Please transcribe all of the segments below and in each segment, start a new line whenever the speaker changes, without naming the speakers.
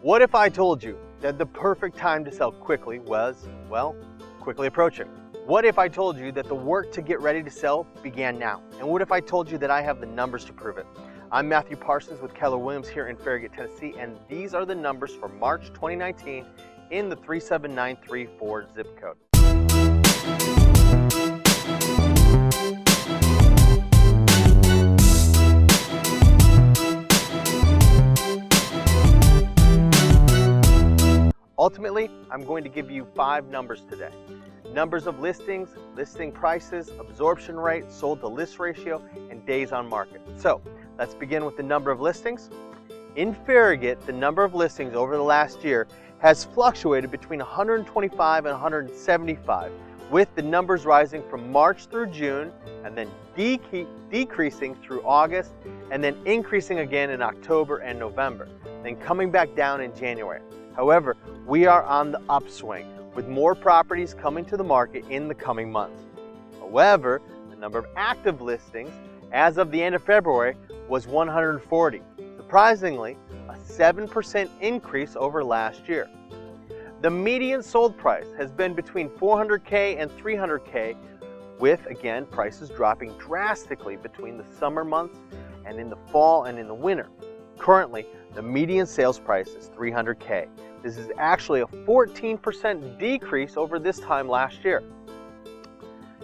What if I told you that the perfect time to sell quickly was, well, quickly approaching? What if I told you that the work to get ready to sell began now? And what if I told you that I have the numbers to prove it? I'm Matthew Parsons with Keller Williams here in Farragut, Tennessee, and these are the numbers for March 2019 in the 37934 zip code. Ultimately, I'm going to give you 5 numbers today. Numbers of listings, listing prices, absorption rate, sold to list ratio, and days on market. So let's begin with the number of listings. In Farragut, the number of listings over the last year has fluctuated between 125 and 175, with the numbers rising from March through June and then decreasing through August and then increasing again in October and November, then coming back down in January. However, we are on the upswing with more properties coming to the market in the coming months. However, the number of active listings as of the end of February was 140. Surprisingly, a 7% increase over last year. The median sold price has been between $400K and $300K, with, again, prices dropping drastically between the summer months and in the fall and in the winter. Currently, the median sales price is $300K. This is actually a 14% decrease over this time last year.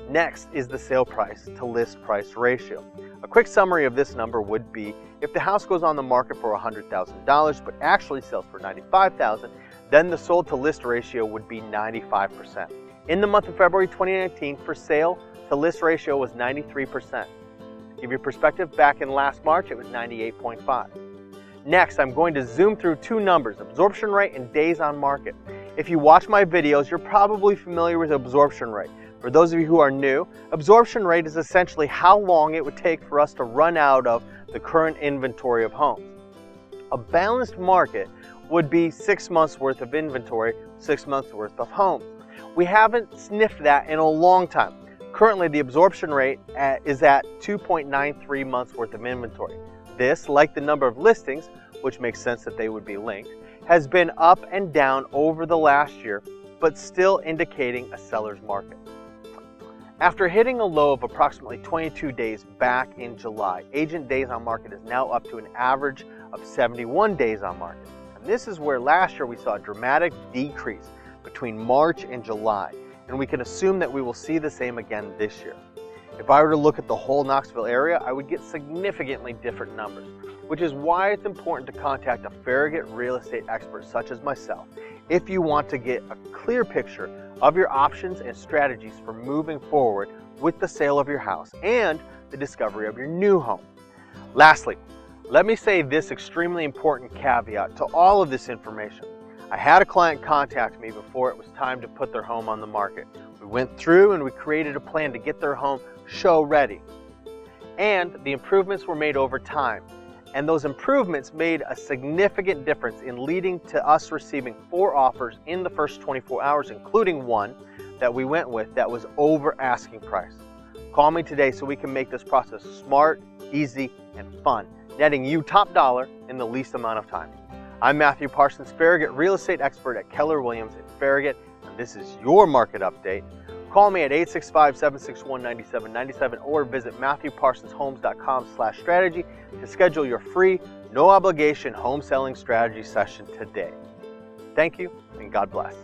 Next is the sale price to list price ratio. A quick summary of this number would be if the house goes on the market for $100,000 but actually sells for $95,000, then the sold to list ratio would be 95%. In the month of February 2019, for sale to list ratio was 93%. To give you perspective, back in last March it was 98.5. Next, I'm going to zoom through 2 numbers, absorption rate and days on market. If you watch my videos, you're probably familiar with absorption rate. For those of you who are new, absorption rate is essentially how long it would take for us to run out of the current inventory of homes. A balanced market would be 6 months worth of inventory, 6 months worth of homes. We haven't sniffed that in a long time. Currently, the absorption rate is at 2.93 months worth of inventory. This, like the number of listings, which makes sense that they would be linked, has been up and down over the last year, but still indicating a seller's market. After hitting a low of approximately 22 days back in July, agent days on market is now up to an average of 71 days on market. And this is where last year we saw a dramatic decrease between March and July, and we can assume that we will see the same again this year. If I were to look at the whole Knoxville area, I would get significantly different numbers, which is why it's important to contact a Farragut real estate expert such as myself if you want to get a clear picture of your options and strategies for moving forward with the sale of your house and the discovery of your new home. Lastly, let me say this extremely important caveat to all of this information. I had a client contact me before it was time to put their home on the market. We went through and we created a plan to get their home show ready. And the improvements were made over time. And those improvements made a significant difference in leading to us receiving 4 offers in the first 24 hours, including one that we went with that was over asking price. Call me today so we can make this process smart, easy, and fun, netting you top dollar in the least amount of time. I'm Matthew Parsons, Farragut real estate expert at Keller Williams in Farragut, and this is your market update. Call me at 865-761-9797 or visit MatthewParsonsHomes.com/strategy to schedule your free, no obligation home selling strategy session today. Thank you and God bless.